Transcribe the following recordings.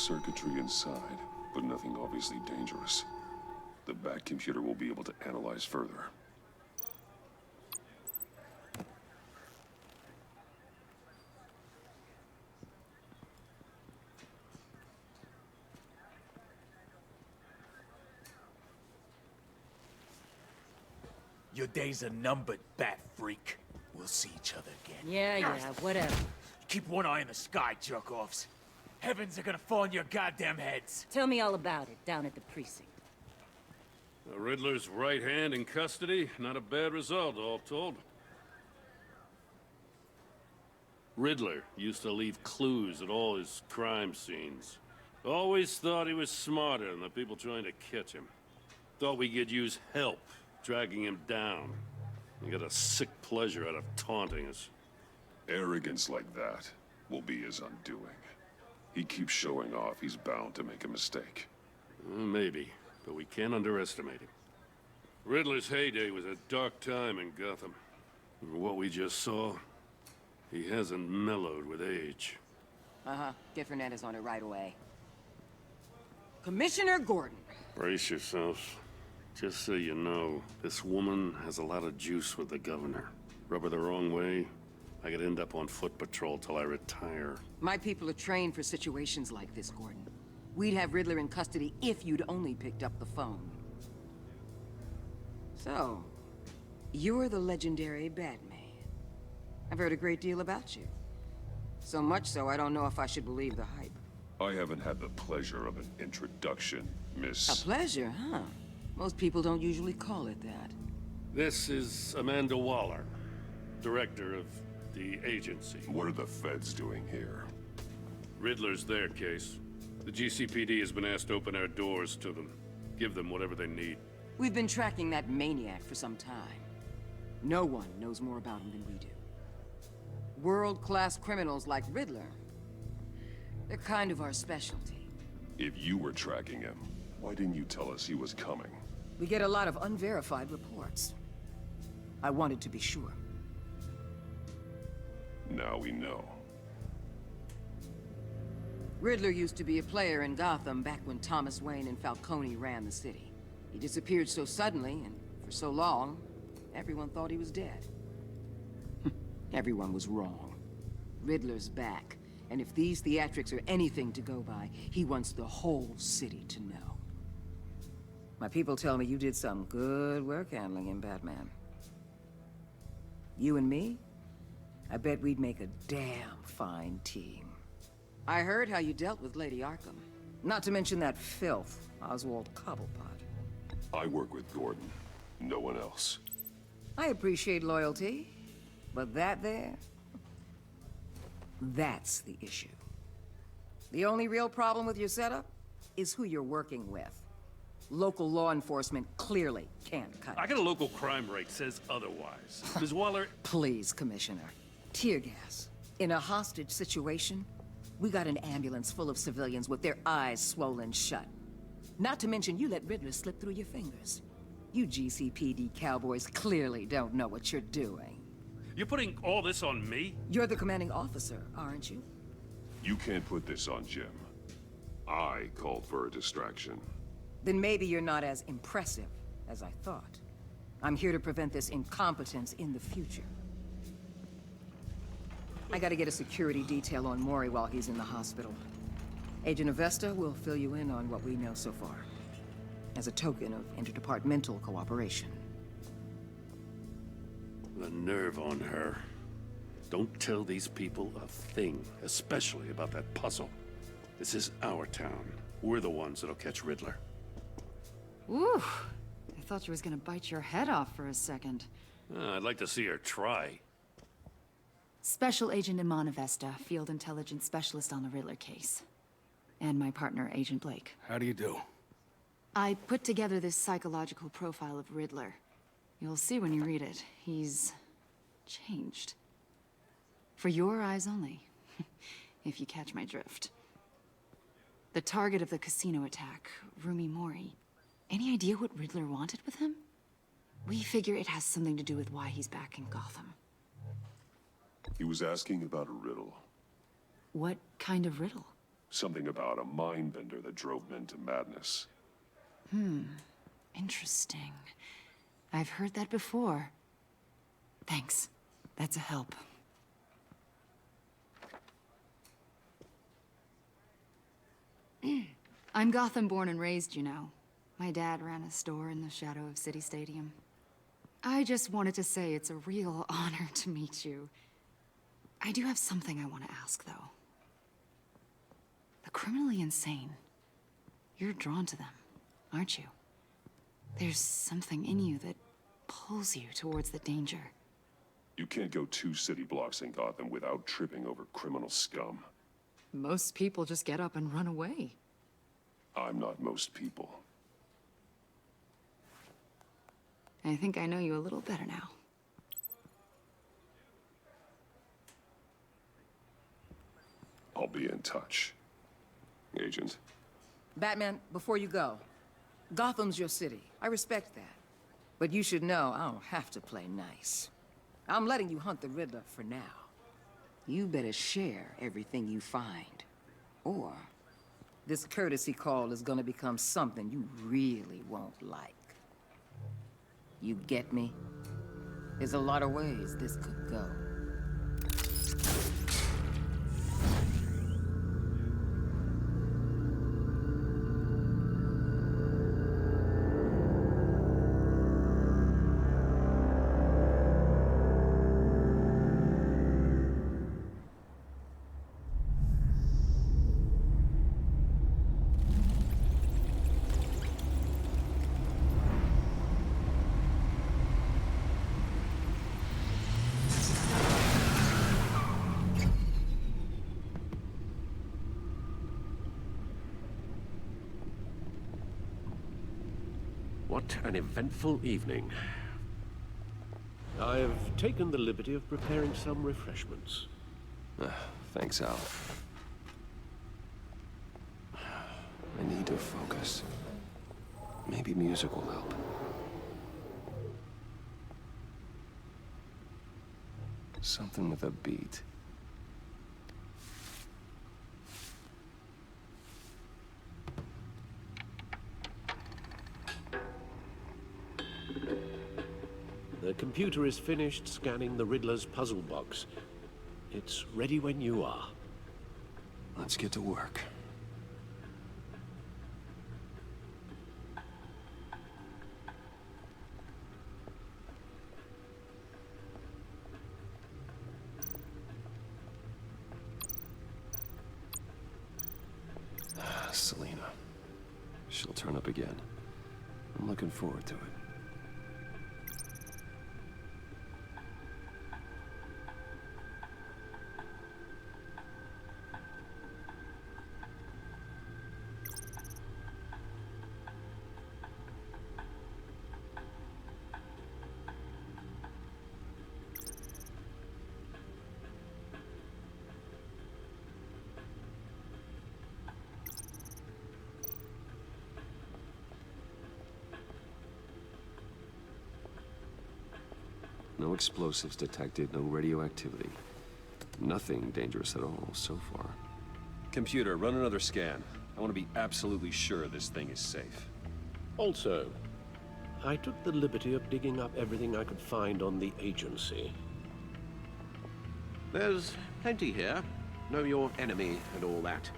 circuitry inside, but nothing obviously dangerous. The back computer will be able to analyze further. Your days are numbered, bat freak. We'll see each other again. Yeah, whatever. Keep one eye in the sky, jerk-offs. Heavens are gonna fall on your goddamn heads. Tell me all about it down at the precinct. The Riddler's right hand in custody. Not a bad result, all told. Riddler used to leave clues at all his crime scenes. Always thought he was smarter than the people trying to catch him. Thought we could use help dragging him down. He got a sick pleasure out of taunting us. Arrogance like that will be his undoing. He keeps showing off, he's bound to make a mistake. Maybe, but we can't underestimate him. Riddler's heyday was a dark time in Gotham. What we just saw, he hasn't mellowed with age. Get Fernandez on it right away. Commissioner Gordon. Brace yourselves. Just so you know, this woman has a lot of juice with the governor. Rub her the wrong way, I could end up on foot patrol till I retire. My people are trained for situations like this, Gordon. We'd have Riddler in custody if you'd only picked up the phone. So, you're the legendary Batman. I've heard a great deal about you. So much so, I don't know if I should believe the hype. I haven't had the pleasure of an introduction, Miss... A pleasure, huh? Most people don't usually call it that. This is Amanda Waller, director of the agency. What are the feds doing here? Riddler's their case. The GCPD has been asked to open our doors to them. Give them whatever they need. We've been tracking that maniac for some time. No one knows more about him than we do. World-class criminals like Riddler. They're kind of our specialty. If you were tracking him, why didn't you tell us he was coming? We get a lot of unverified reports. I wanted to be sure. Now we know. Riddler used to be a player in Gotham back when Thomas Wayne and Falcone ran the city. He disappeared so suddenly and for so long, everyone thought he was dead. Everyone was wrong. Riddler's back, and if these theatrics are anything to go by, he wants the whole city to know. My people tell me you did some good work handling him, Batman. You and me? I bet we'd make a damn fine team. I heard how you dealt with Lady Arkham. Not to mention that filth, Oswald Cobblepot. I work with Gordon. No one else. I appreciate loyalty, but that there... that's the issue. The only real problem with your setup is who you're working with. Local law enforcement clearly can't cut it. I got a local crime rate says otherwise. Ms. Waller... Please, Commissioner. Tear gas. In a hostage situation, we got an ambulance full of civilians with their eyes swollen shut. Not to mention you let Riddler slip through your fingers. You GCPD cowboys clearly don't know what you're doing. You're putting all this on me? You're the commanding officer, aren't you? You can't put this on Jim. I called for a distraction. Then maybe you're not as impressive as I thought. I'm here to prevent this incompetence in the future. I gotta get a security detail on Maury while he's in the hospital. Agent Avesta will fill you in on what we know so far, as a token of interdepartmental cooperation. The nerve on her. Don't tell these people a thing, especially about that puzzle. This is our town. We're the ones that'll catch Riddler. Ooh, I thought you was gonna bite your head off for a second. I'd like to see her try. Special Agent Iman Avesta, Field Intelligence Specialist on the Riddler case. And my partner, Agent Blake. How do you do? I put together this psychological profile of Riddler. You'll see when you read it. He's... changed. For your eyes only, if you catch my drift. The target of the casino attack, Rumi Mori. Any idea what Riddler wanted with him? We figure it has something to do with why he's back in Gotham. He was asking about a riddle. What kind of riddle? Something about a mind bender that drove men to madness. Interesting. I've heard that before. Thanks. That's a help. I'm Gotham born and raised, you know. My dad ran a store in the shadow of City Stadium. I just wanted to say it's a real honor to meet you. I do have something I want to ask, though. The criminally insane. You're drawn to them, aren't you? There's something in you that pulls you towards the danger. You can't go 2 city blocks in Gotham without tripping over criminal scum. Most people just get up and run away. I'm not most people. I think I know you a little better now. I'll be in touch. Agent. Batman, before you go, Gotham's your city. I respect that. But you should know I don't have to play nice. I'm letting you hunt the Riddler for now. You better share everything you find. Or this courtesy call is gonna become something you really won't like. You get me? There's a lot of ways this could go. What an eventful evening. I've taken the liberty of preparing some refreshments. Thanks, Al. I need to focus. Maybe music will help. Something with a beat. The computer is finished scanning the Riddler's puzzle box. It's ready when you are. Let's get to work. Selena. She'll turn up again. I'm looking forward to it. No explosives detected, no radioactivity. Nothing dangerous at all so far. Computer, run another scan. I want to be absolutely sure this thing is safe. Also, I took the liberty of digging up everything I could find on the agency. There's plenty here. Know your enemy and all that.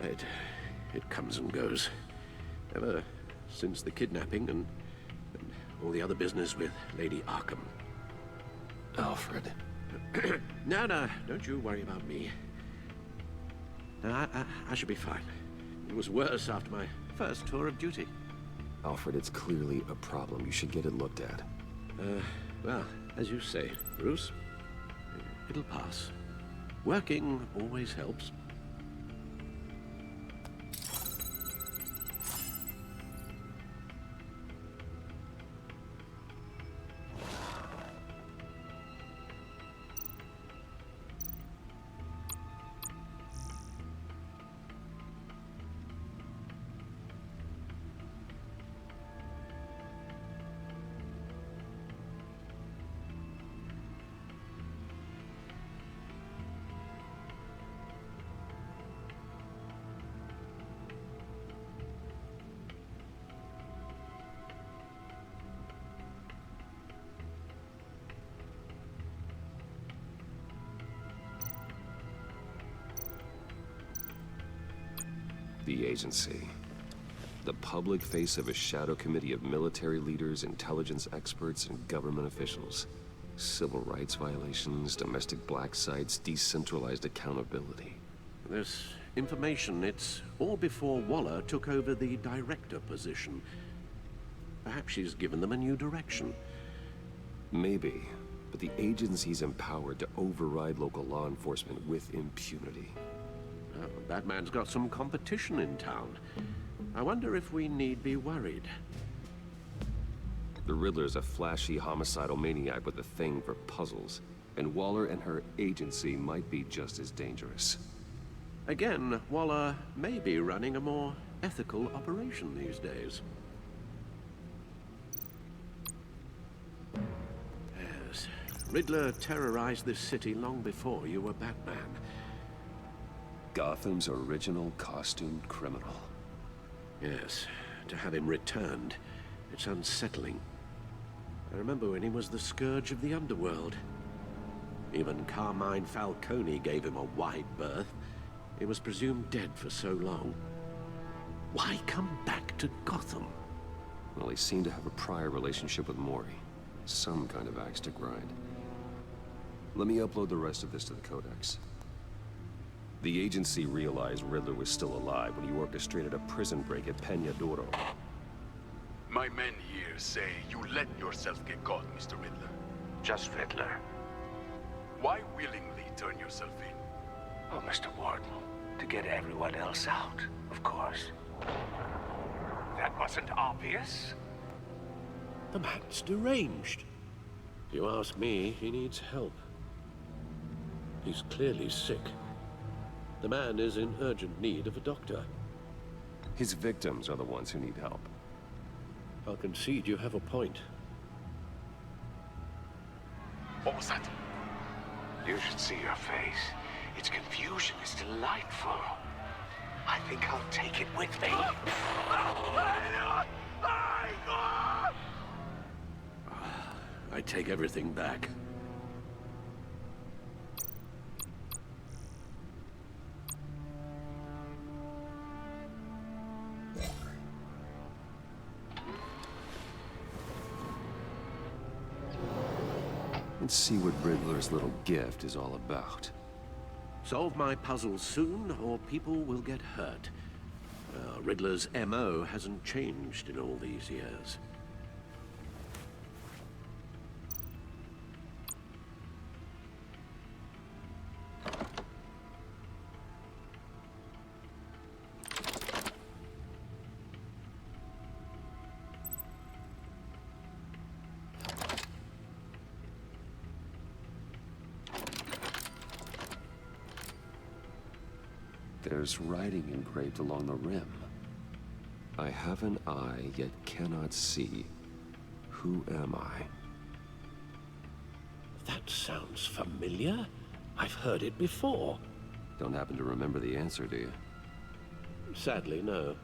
It comes and goes. Ever since the kidnapping and all the other business with Lady Arkham. Alfred. No, don't you worry about me. No, I should be fine. It was worse after my first tour of duty. Alfred, it's clearly a problem. You should get it looked at. Well, as you say, Bruce, it'll pass. Working always helps. The agency. The public face of a shadow committee of military leaders, intelligence experts, and government officials. Civil rights violations, domestic black sites, decentralized accountability. This information, it's all before Waller took over the director position. Perhaps she's given them a new direction. Maybe, but the agency's empowered to override local law enforcement with impunity. Oh, Batman's got some competition in town. I wonder if we need be worried. The Riddler's a flashy, homicidal maniac with a thing for puzzles, and Waller and her agency might be just as dangerous. Again, Waller may be running a more ethical operation these days. Yes, Riddler terrorized this city long before you were Batman. Gotham's original costumed criminal. Yes, to have him returned, it's unsettling. I remember when he was the scourge of the underworld. Even Carmine Falcone gave him a wide berth. He was presumed dead for so long. Why come back to Gotham? Well, he seemed to have a prior relationship with Mori. Some kind of axe to grind. Let me upload the rest of this to the Codex. The agency realized Riddler was still alive when he orchestrated a prison break at Peña Duro. My men here say you let yourself get caught, Mr. Riddler. Just Riddler. Why willingly turn yourself in? Oh, Mr. Warden, to get everyone else out, of course. That wasn't obvious. The man's deranged. If you ask me, he needs help. He's clearly sick. The man is in urgent need of a doctor. His victims are the ones who need help. I'll concede you have a point. What was that? You should see your face. Its confusion is delightful. I think I'll take it with me. I take everything back. Let's see what Riddler's little gift is all about. Solve my puzzles soon, or people will get hurt. Riddler's MO hasn't changed in all these years. There's writing engraved along the rim. I have an eye, yet cannot see. Who am I? That sounds familiar. I've heard it before. Don't happen to remember the answer, do you? Sadly, no.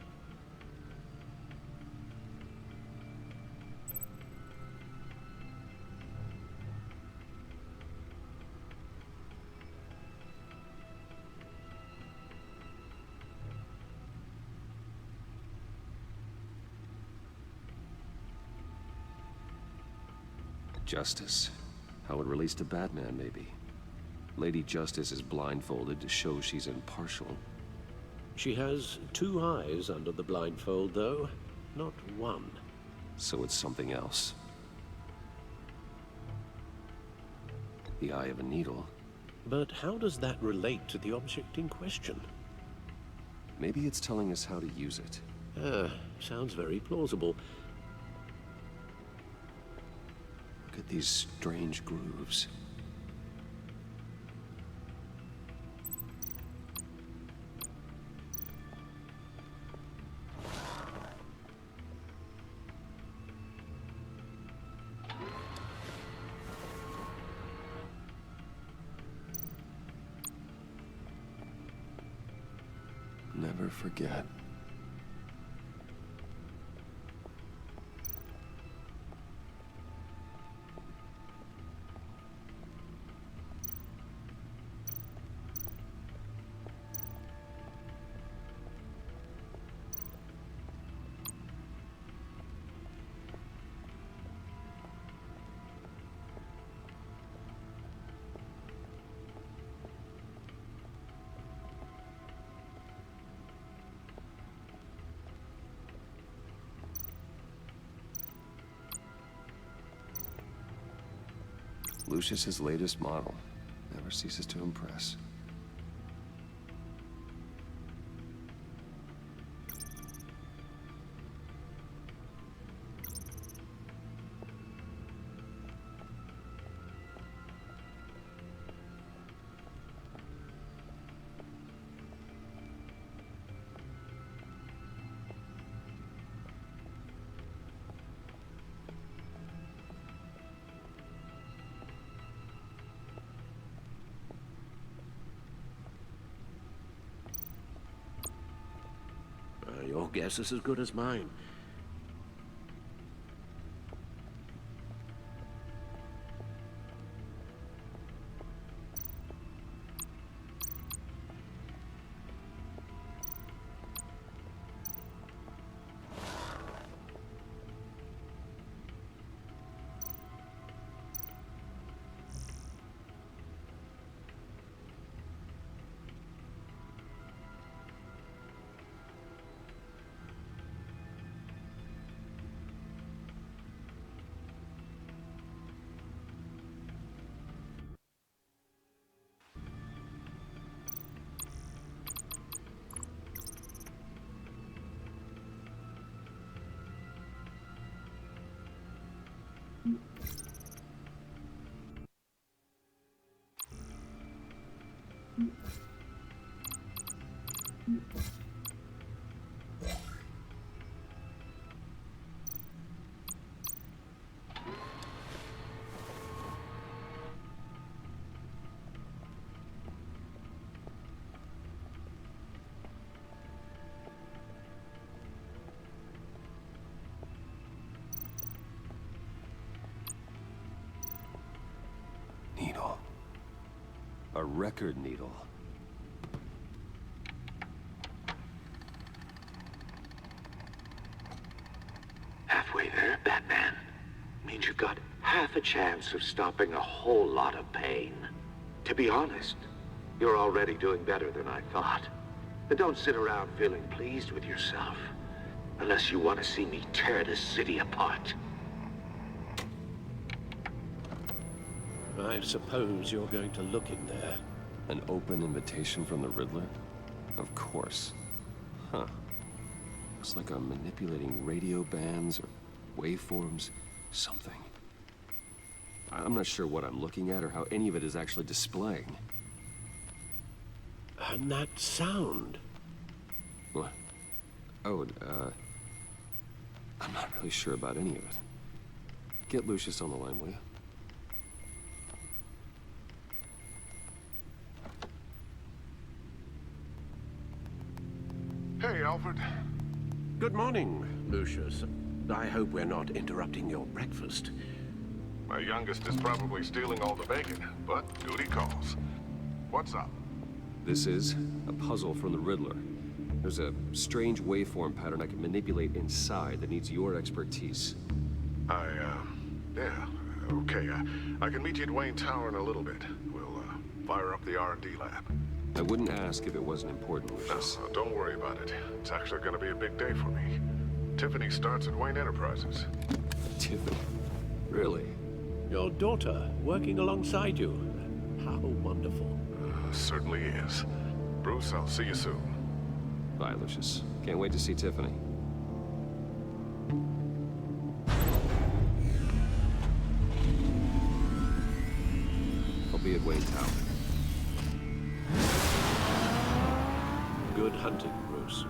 Justice. How it relates to Batman, maybe. Lady Justice is blindfolded to show she's impartial. She has two eyes under the blindfold, though, not one. So it's something else. The eye of a needle. But how does that relate to the object in question? Maybe it's telling us how to use it. Sounds very plausible. Look at these strange grooves. Never forget. Lucius's latest model. Never ceases to impress. Your guess is as good as mine. Needle. A record needle. Halfway there, Batman. Means you've got half a chance of stopping a whole lot of pain. To be honest, you're already doing better than I thought. But don't sit around feeling pleased with yourself. Unless you want to see me tear this city apart. I suppose you're going to look in there. An open invitation from the Riddler? Of course. Huh. Looks like I'm manipulating radio bands or waveforms. Something. I'm not sure what I'm looking at or how any of it is actually displaying. And that sound. What? Oh, I'm not really sure about any of it. Get Lucius on the line, will you? Hey, Alfred. Good morning, Lucius. I hope we're not interrupting your breakfast. My youngest is probably stealing all the bacon, but duty calls. What's up? This is a puzzle from the Riddler. There's a strange waveform pattern I can manipulate inside that needs your expertise. Yeah, okay. I can meet you at Wayne Tower in a little bit. We'll, fire up the R&D lab. I wouldn't ask if it wasn't important, Lucius. No, don't worry about it. It's actually gonna be a big day for me. Tiffany starts at Wayne Enterprises. Tiffany? Really? Your daughter working alongside you. How wonderful. Certainly is. Bruce, I'll see you soon. Bye, Lucius. Can't wait to see Tiffany. I'll be at Wayne Tower. Good hunting, Bruce.